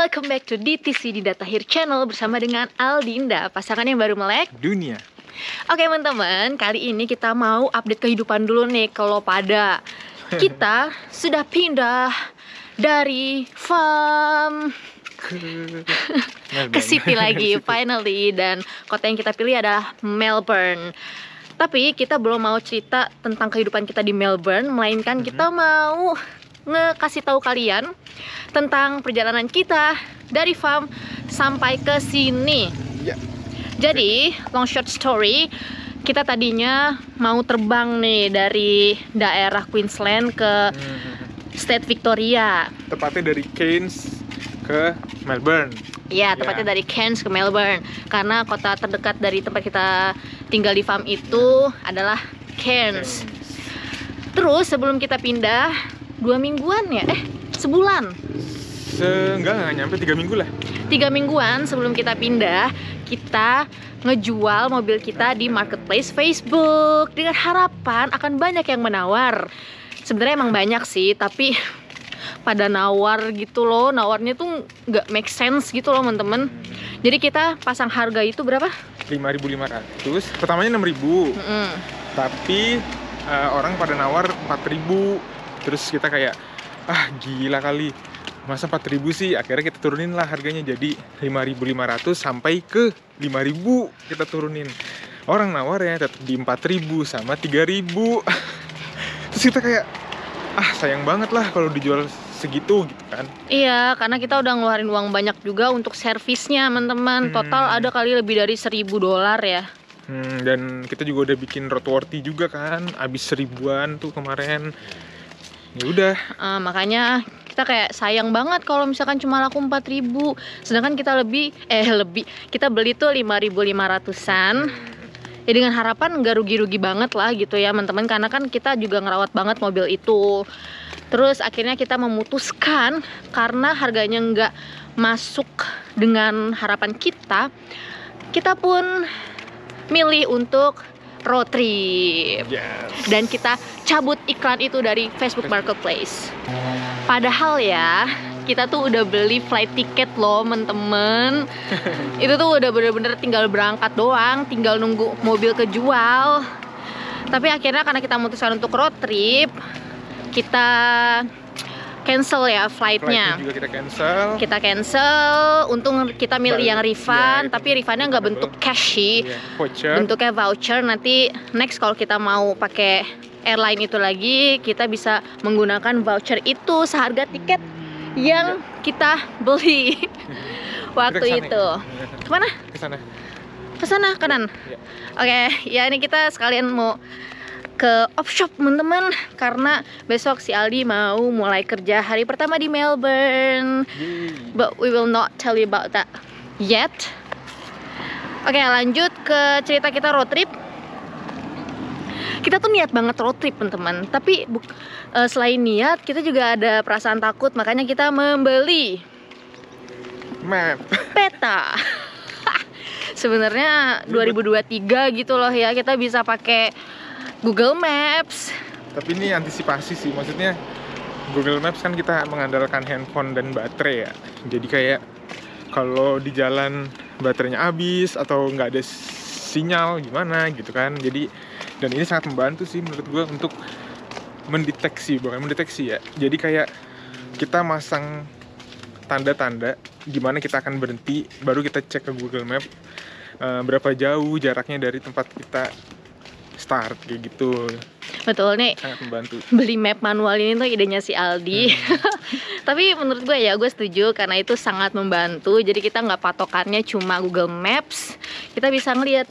Welcome back to DTC di Datahir Channel bersama dengan Aldinda, pasangan yang baru melek dunia. Oke teman-teman, kali ini kita mau update kehidupan dulu nih ke lo pada. Kita sudah pindah dari farm ke city lagi, finally. Dan kota yang kita pilih adalah Melbourne. Tapi kita belum mau cerita tentang kehidupan kita di Melbourne, melainkan kita mau ngasih tahu kalian tentang perjalanan kita dari farm sampai ke sini. Jadi, long short story, kita tadinya mau terbang nih dari daerah Queensland ke State Victoria. Tepatnya dari Cairns ke Melbourne. Iya, tepatnya dari Cairns ke Melbourne. Karena kota terdekat dari tempat kita tinggal di farm itu adalah Cairns. Terus sebelum kita pindah 2 mingguan ya? Sebulan? Enggak nyampe 3 minggu lah. 3 mingguan sebelum kita pindah, kita ngejual mobil kita di marketplace Facebook dengan harapan akan banyak yang menawar. Sebenarnya emang banyak sih, tapi pada nawar gitu loh. Nawarnya tuh nggak make sense gitu loh temen-temen. Jadi kita pasang harga itu berapa? 5.500. Pertamanya 6.000. Tapi orang pada nawar 4.000. Terus kita kayak, gila kali, masa 4.000 sih? Akhirnya kita turunin lah harganya jadi 5.500 sampai ke 5.000 kita turunin. Orang nawar ya tetap di 4.000 sama 3.000. Terus kita kayak, sayang banget lah kalau dijual segitu gitu kan. Iya, karena kita udah ngeluarin uang banyak juga untuk servisnya teman-teman. Total ada kali lebih dari $1.000 ya. Dan kita juga udah bikin roadworthy juga kan, abis 1.000-an tuh kemarin. Ya udah. Makanya kita kayak sayang banget kalau misalkan cuma laku 4.000, sedangkan kita kita beli tuh 5.500-an. Ya dengan harapan nggak rugi-rugi banget lah gitu ya teman-teman, karena kan kita juga ngerawat banget mobil itu. Terus akhirnya kita memutuskan karena harganya nggak masuk dengan harapan kita pun milih untuk road trip. Dan kita cabut iklan itu dari Facebook Marketplace. Padahal ya, kita tuh udah beli flight ticket loh temen-temen. Itu tuh udah bener-bener tinggal berangkat doang, tinggal nunggu mobil kejual. Tapi akhirnya karena kita memutuskan untuk road trip, kita cancel ya flightnya. Juga kita cancel. Untung kita milih yang refund, tapi refundnya nggak bentuk cash sih, bentuknya voucher. Nanti next kalau kita mau pakai airline itu lagi, kita bisa menggunakan voucher itu seharga tiket yang kita beli waktu itu. Kemana? Kesana kanan. Oke, ya ini kita sekalian mau ke off-shop teman-teman, karena besok si Aldi mau mulai kerja hari pertama di Melbourne. But we will not tell you about that yet. Oke, lanjut ke cerita kita road trip. Kita tuh niat banget road trip teman-teman, tapi selain niat kita juga ada perasaan takut, makanya kita membeli peta. Sebenarnya 2023 gitu loh ya, kita bisa pakai Google Maps. Tapi ini antisipasi sih, maksudnya Google Maps kan kita mengandalkan handphone dan baterai ya. Jadi kayak kalau di jalan baterainya habis atau nggak ada sinyal gimana gitu kan. Jadi dan ini sangat membantu sih menurut gue untuk bukan mendeteksi ya. Jadi kayak kita masang tanda-tanda gimana kita akan berhenti, baru kita cek ke Google Map berapa jauh jaraknya dari tempat kita start kayak gitu. Betul nih. Sangat membantu. Beli map manual ini tuh idenya si Aldi. Tapi menurut gue ya, gue setuju karena itu sangat membantu. Jadi kita nggak patokannya cuma Google Maps. Kita bisa ngeliat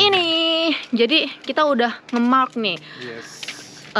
ini. Jadi kita udah nge-mark nih.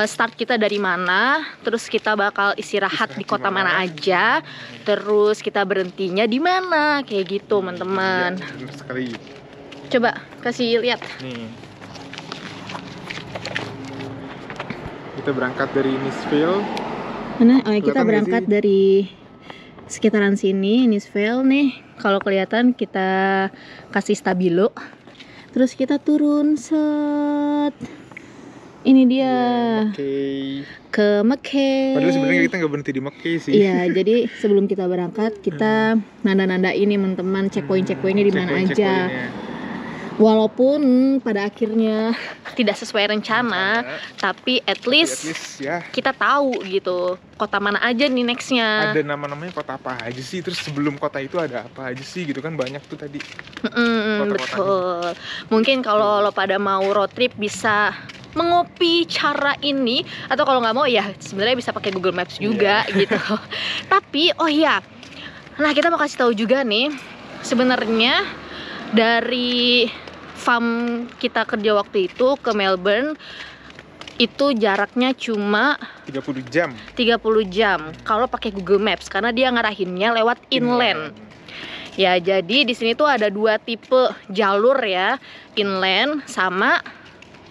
Start kita dari mana, terus kita bakal istirahat di kota mana aja, terus kita berhentinya di mana, kayak gitu teman-teman. Benar sekali. Coba kasih lihat. Nih. Kita berangkat dari Innisfail. Mana? Kita berangkat dari sekitaran sini, Innisfail nih. Kalau kelihatan kita kasih stabilo. Terus kita turun set. Ini dia Oke. ke Mekah. Padahal sebenarnya kita nggak berhenti di Mekah sih. Iya, jadi sebelum kita berangkat kita nanda-nanda ini teman-teman, checkpoint-checkpointnya di mana aja. Walaupun pada akhirnya tidak sesuai rencana, tapi at least ya kita tahu gitu kota mana aja nih nextnya. ada nama-namanya kota apa aja sih, terus sebelum kota itu ada apa aja sih gitu kan, banyak tuh tadi. Betul. Mungkin kalau lo pada mau road trip bisa mengopi cara ini, atau kalau nggak mau ya sebenarnya bisa pakai Google Maps juga gitu. Tapi oh iya, nah kita mau kasih tahu juga nih, sebenarnya dari farm kita kerja waktu itu ke Melbourne itu jaraknya cuma 30 jam. 30 jam kalau pakai Google Maps, karena dia ngarahinnya lewat inland. Ya, jadi di sini tuh ada dua tipe jalur ya, inland sama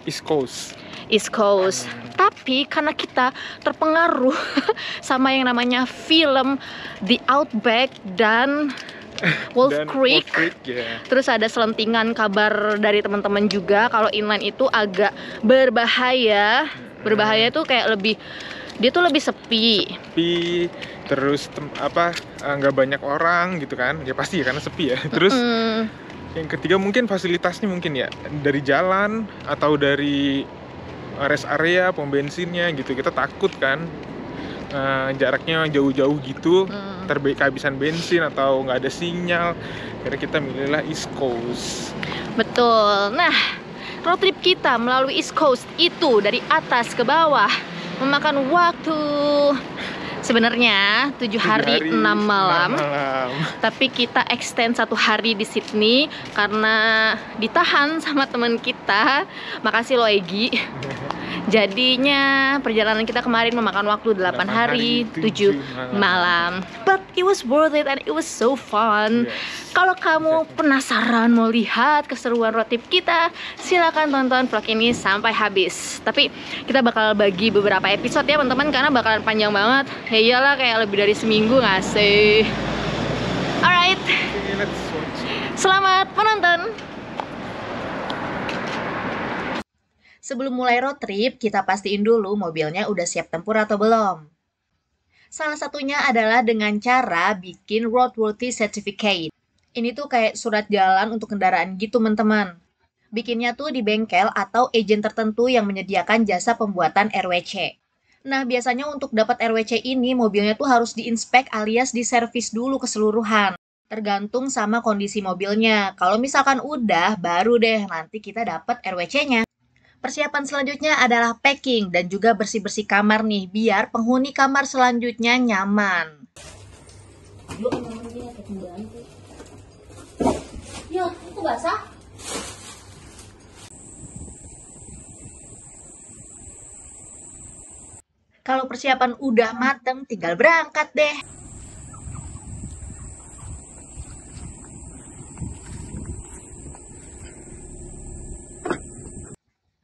East Coast. East Coast. Tapi karena kita terpengaruh sama yang namanya film The Outback dan Wolf Creek, yeah. Terus ada selentingan kabar dari teman-teman juga kalau inland itu agak berbahaya. Berbahaya tuh kayak lebih, dia tuh lebih sepi. Terus nggak banyak orang gitu kan, ya pasti ya karena sepi ya. Terus yang ketiga mungkin fasilitasnya mungkin ya dari jalan atau dari rest area, pom bensinnya gitu, kita takut kan. Jaraknya jauh-jauh gitu, kehabisan bensin atau nggak ada sinyal, karena kita milihlah East Coast. Betul. Nah, road trip kita melalui East Coast itu dari atas ke bawah memakan waktu sebenarnya 7 hari 6 malam. Tapi kita extend 1 hari di Sydney karena ditahan sama teman kita. Makasih lo Egi. Jadinya perjalanan kita kemarin memakan waktu 8 hari 7 malam. But it was worth it and it was so fun. Yes. Kalau kamu penasaran mau lihat keseruan road trip kita, silakan tonton vlog ini sampai habis. Tapi kita bakal bagi beberapa episode ya teman-teman, karena bakalan panjang banget. Ya iyalah, kayak lebih dari seminggu nggak sih? Alright, selamat menonton. Sebelum mulai road trip, kita pastiin dulu mobilnya udah siap tempur atau belum. Salah satunya adalah dengan cara bikin roadworthy certificate. Ini tuh kayak surat jalan untuk kendaraan gitu teman-teman. Bikinnya tuh di bengkel atau agen tertentu yang menyediakan jasa pembuatan RWC. Nah, biasanya untuk dapat RWC ini, mobilnya tuh harus diinspek alias diservis dulu keseluruhan. Tergantung sama kondisi mobilnya. Kalau misalkan udah, baru deh nanti kita dapat RWC-nya. Persiapan selanjutnya adalah packing dan juga bersih-bersih kamar nih, biar penghuni kamar selanjutnya nyaman. Ya, itu basah. Kalau persiapan udah mateng, tinggal berangkat deh.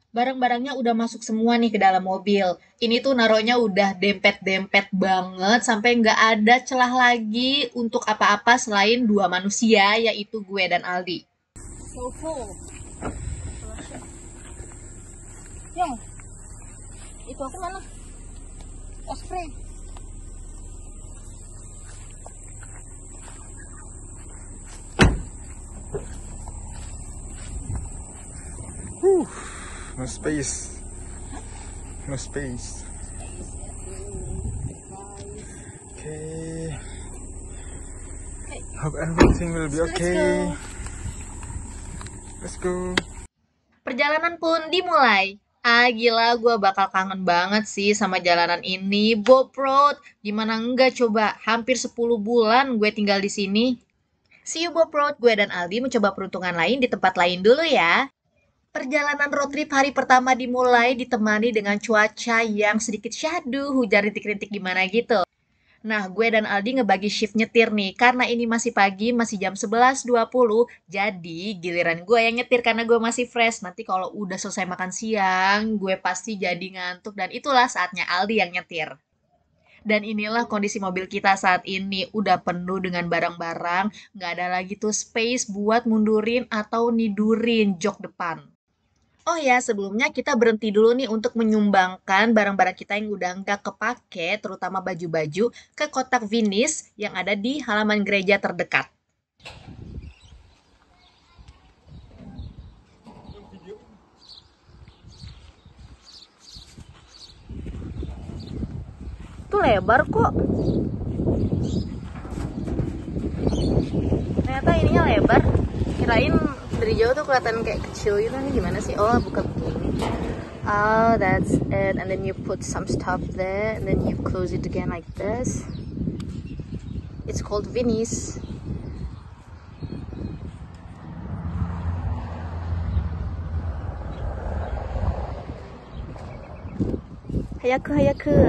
Barang-barangnya udah masuk semua nih ke dalam mobil. Ini tuh naruhnya udah dempet-dempet banget sampai nggak ada celah lagi untuk apa-apa selain 2 manusia, yaitu gue dan Aldi. So full. Yang itu aku mana? Spray. No space. No space. Okay. Hope everything will be okay. Let's go. Perjalanan pun dimulai. Gila, gue bakal kangen banget sih sama jalanan ini. Bob Road, gimana enggak coba? Hampir 10 bulan gue tinggal di sini. See you Bob Road, gue dan Aldi mencoba peruntungan lain di tempat lain dulu ya. Perjalanan road trip hari pertama dimulai ditemani dengan cuaca yang sedikit syahdu, hujan rintik-rintik gimana gitu. Nah, gue dan Aldi ngebagi shift nyetir nih, karena ini masih pagi, masih jam 11.20, jadi giliran gue yang nyetir karena gue masih fresh. Nanti kalau udah selesai makan siang, gue pasti jadi ngantuk, dan itulah saatnya Aldi yang nyetir. Dan inilah kondisi mobil kita saat ini, udah penuh dengan barang-barang, nggak ada lagi tuh space buat mundurin atau nidurin jok depan. Oh ya, sebelumnya kita berhenti dulu nih untuk menyumbangkan barang-barang kita yang udah nggak kepake, terutama baju-baju, ke kotak Vinis yang ada di halaman gereja terdekat. Itu lebar kok. Ternyata ininya lebar. Kirain dari jauh tuh kelihatan kayak kecil gitu. Ini gimana sih? Oh, buka begini. Oh, that's it. And then you put some stuff there, and then you close it again like this. It's called Vinis. Hayaku, hayaku.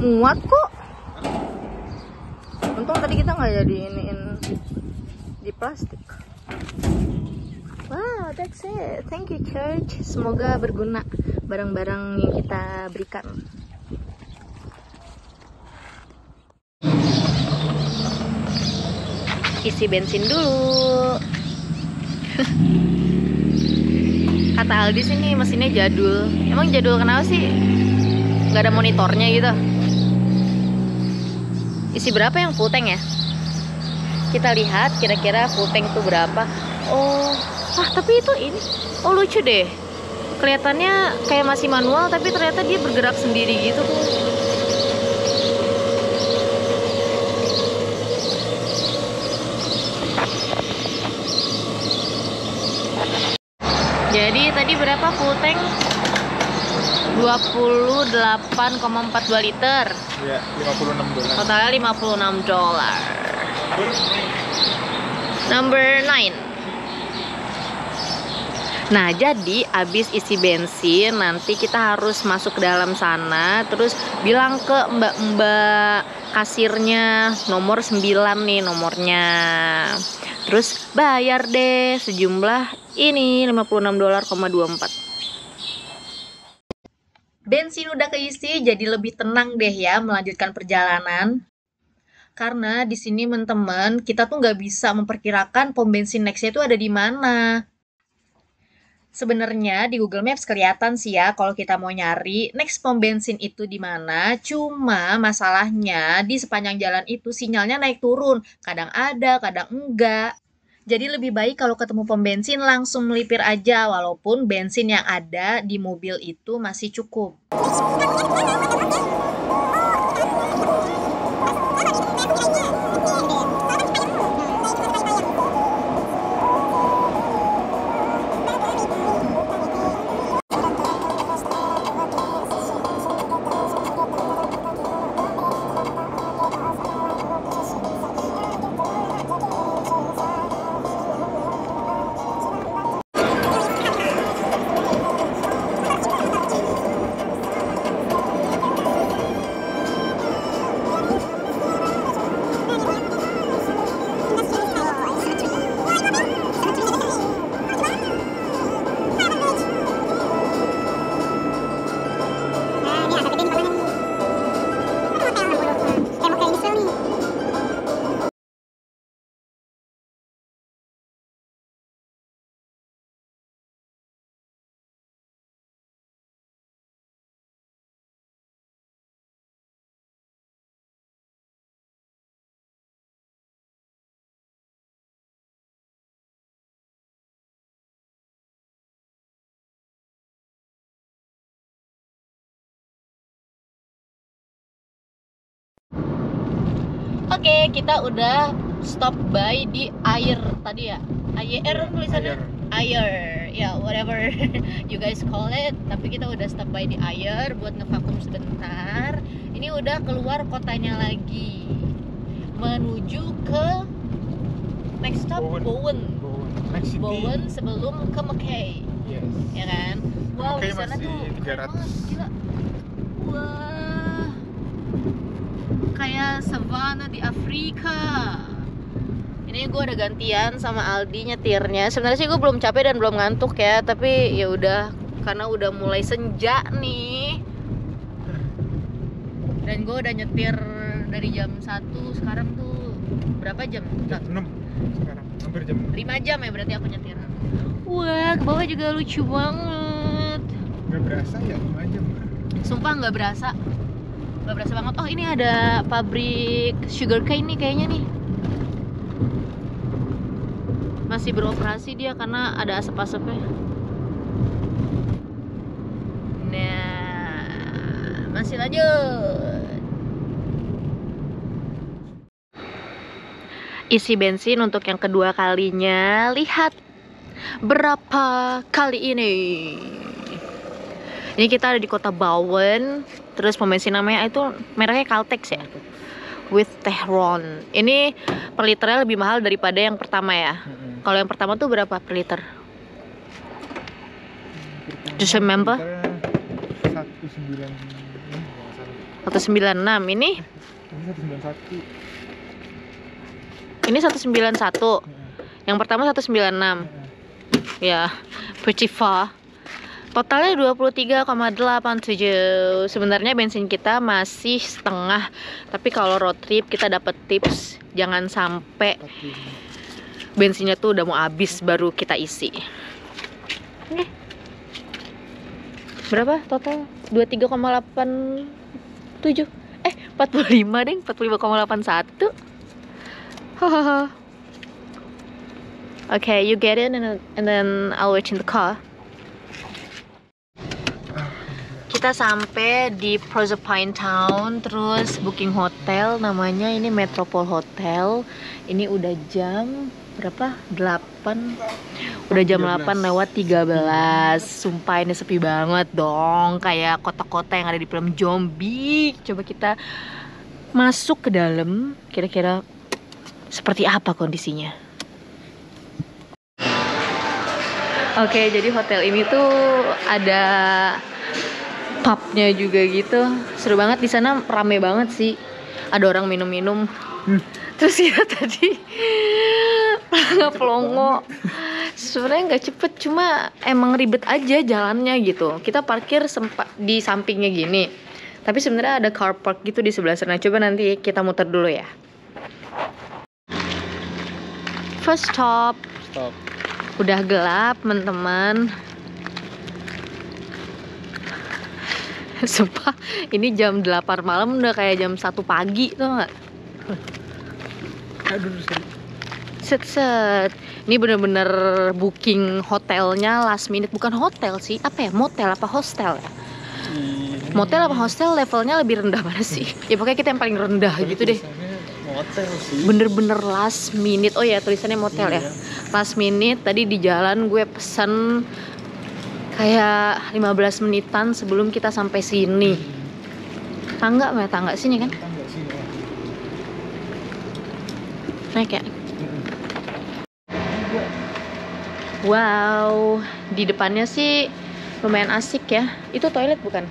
Muat kok. Untung tadi kita nggak jadi iniin di plastik. Wow, that's it. Thank you, church. Semoga berguna barang-barang yang kita berikan. Isi bensin dulu. Kata Aldi sini mesinnya jadul. Emang jadul kenapa sih? Gak ada monitornya gitu. Isi berapa yang full tank ya? Kita lihat kira-kira full tank itu berapa. Oh, tapi itu ini. Oh, lucu deh. Kelihatannya kayak masih manual, tapi ternyata dia bergerak sendiri gitu. Jadi tadi berapa full tank? 28,42 liter. Ya, $56. Totalnya $56. Number 9. Nah, jadi abis isi bensin nanti kita harus masuk ke dalam sana, terus bilang ke mbak-mbak kasirnya nomor 9 nih nomornya. Terus bayar deh sejumlah ini $56,24. Bensin udah keisi, jadi lebih tenang deh ya melanjutkan perjalanan. Karena di sini teman-teman, kita tuh nggak bisa memperkirakan pom bensin nextnya itu ada di mana. Sebenarnya di Google Maps kelihatan sih ya kalau kita mau nyari next pom bensin itu di mana. Cuma masalahnya di sepanjang jalan itu sinyalnya naik turun. Kadang ada, kadang enggak. Jadi lebih baik kalau ketemu pom bensin langsung melipir aja walaupun bensin yang ada di mobil itu masih cukup. Oke, kita udah stop by di air tadi ya. Air tulisannya? Air. Ya, whatever you guys call it. Tapi kita udah stop by di air buat ngevakum sebentar. Ini udah keluar kotanya lagi. Menuju ke next stop Bowen. Bowen sebelum ke Mackay. Yes. Ya kan? Wow, di sana tuh keren banget, gila. Wah. Kayak savana di Afrika. Ini gue udah gantian sama Aldi nyetirnya. Sebenarnya sih gue belum capek dan belum ngantuk ya, tapi ya udah karena udah mulai senja nih. Dan gue udah nyetir dari jam 1, sekarang tuh berapa jam? 6. sekarang? Hampir jam 5 jam ya berarti aku nyetir. Wah, ke bawah juga lucu banget. nggak berasa ya 5 jam. Sumpah nggak berasa. Nggak berasa banget. Oh, ini ada pabrik sugarcane nih kayaknya nih. Masih beroperasi dia karena ada asap-asapnya. Nah, masih lanjut. Isi bensin untuk yang kedua kalinya. Lihat berapa kali ini. Ini kita ada di kota Bowen. Terus pom bensin namanya itu mereknya Caltex ya, with Tehron. Ini per liternya lebih mahal daripada yang pertama ya. Kalau yang pertama tuh berapa per liter? Do you remember? 196. Ini 191. Ini 191. Yang pertama 196. Ya, pretty far. Totalnya 23,87. Sebenarnya bensin kita masih setengah. Tapi kalau road trip kita dapat tips jangan sampai bensinnya tuh udah mau habis baru kita isi. Oke. Berapa total? 23,87. 45 deh, 45,81. Hahaha. Okay, you get in and then I'll wait in the car. Kita sampai di Proserpine Town, terus booking hotel, namanya ini Metropole Hotel. Ini udah jam berapa? 8. Udah jam 8 lewat 13. Sumpah ini sepi banget dong, kayak kota-kota yang ada di film zombie. Coba kita masuk ke dalam, kira-kira seperti apa kondisinya. Oke, jadi hotel ini tuh ada pubnya juga gitu, seru banget di sana, rame banget sih, ada orang minum-minum. Terus ya tadi nggak pelongo, sebenarnya nggak cepet, cuma emang ribet aja jalannya gitu. Kita parkir di sampingnya gini, tapi sebenarnya ada car park gitu di sebelah sana. Coba nanti kita muter dulu ya. First stop. Udah gelap teman-teman. Sumpah, ini jam 8 malam udah kayak jam 1 pagi, tau gak? Set. Ini bener-bener booking hotelnya last minute. Bukan hotel sih, apa ya? Motel apa hostel ya? Motel apa hostel levelnya lebih rendah mana sih? Ya pokoknya kita yang paling rendah gitu deh. Motel sih. Bener-bener last minute. Oh ya, tulisannya motel ya. Last minute, tadi di jalan gue pesen kayak 15 menitan sebelum kita sampai sini. Tangga sini kan? Tangga sini. Naik ya? Wow, di depannya sih lumayan asik ya. Itu toilet bukan?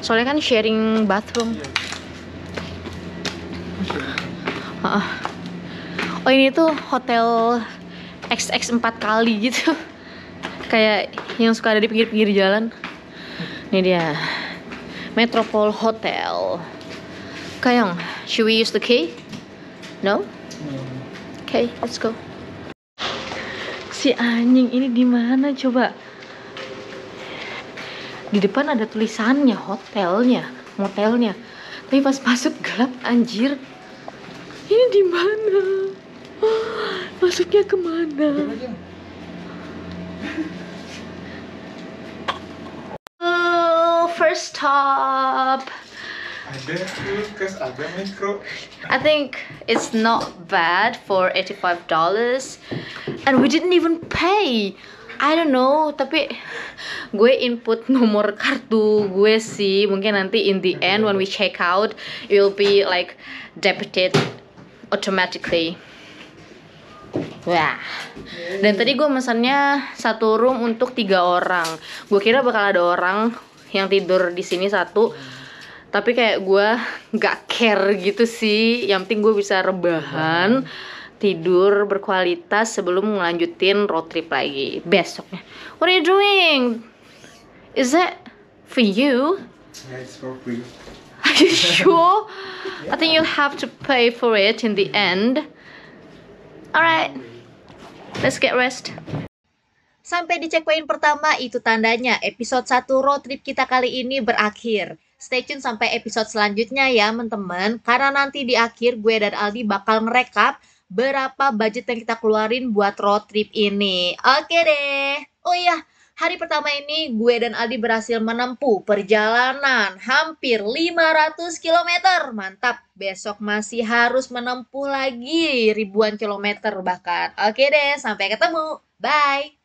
Soalnya kan sharing bathroom. Oh, ini tuh hotel XX 4 kali gitu. Kayak yang suka ada di pinggir-pinggir jalan. Ini dia Metropole Hotel. Kayang, should we use the key? No? Okay, let's go. Si anjing ini di mana coba? Di depan ada tulisannya hotelnya, motelnya. Tapi pas masuk gelap anjir. Ini di mana? Masuknya kemana? First stop. Ada kulkas, ada mikro. I think it's not bad for $85 and we didn't even pay. I don't know, tapi gue input nomor kartu gue sih. Mungkin nanti in the end when we check out it will be like debited automatically. Wah. Dan tadi gue mesennya satu room untuk 3 orang. Gue kira bakal ada orang yang tidur di sini satu, tapi kayak gue nggak care gitu sih. Yang penting gue bisa rebahan, tidur berkualitas sebelum melanjutin road trip lagi besoknya. What are you doing? Is that for you? Yeah, it's for free. Are you sure? I think you'll have to pay for it in the end. Alright, let's get rest. Sampai di checkpoint pertama, itu tandanya episode 1 road trip kita kali ini berakhir. Stay tune sampai episode selanjutnya ya teman-teman, karena nanti di akhir gue dan Aldi bakal ngerekap berapa budget yang kita keluarin buat road trip ini. Oke deh. Oh iya, hari pertama ini gue dan Aldi berhasil menempuh perjalanan hampir 500 km. Mantap, besok masih harus menempuh lagi ribuan kilometer bahkan. Oke deh, sampai ketemu. Bye.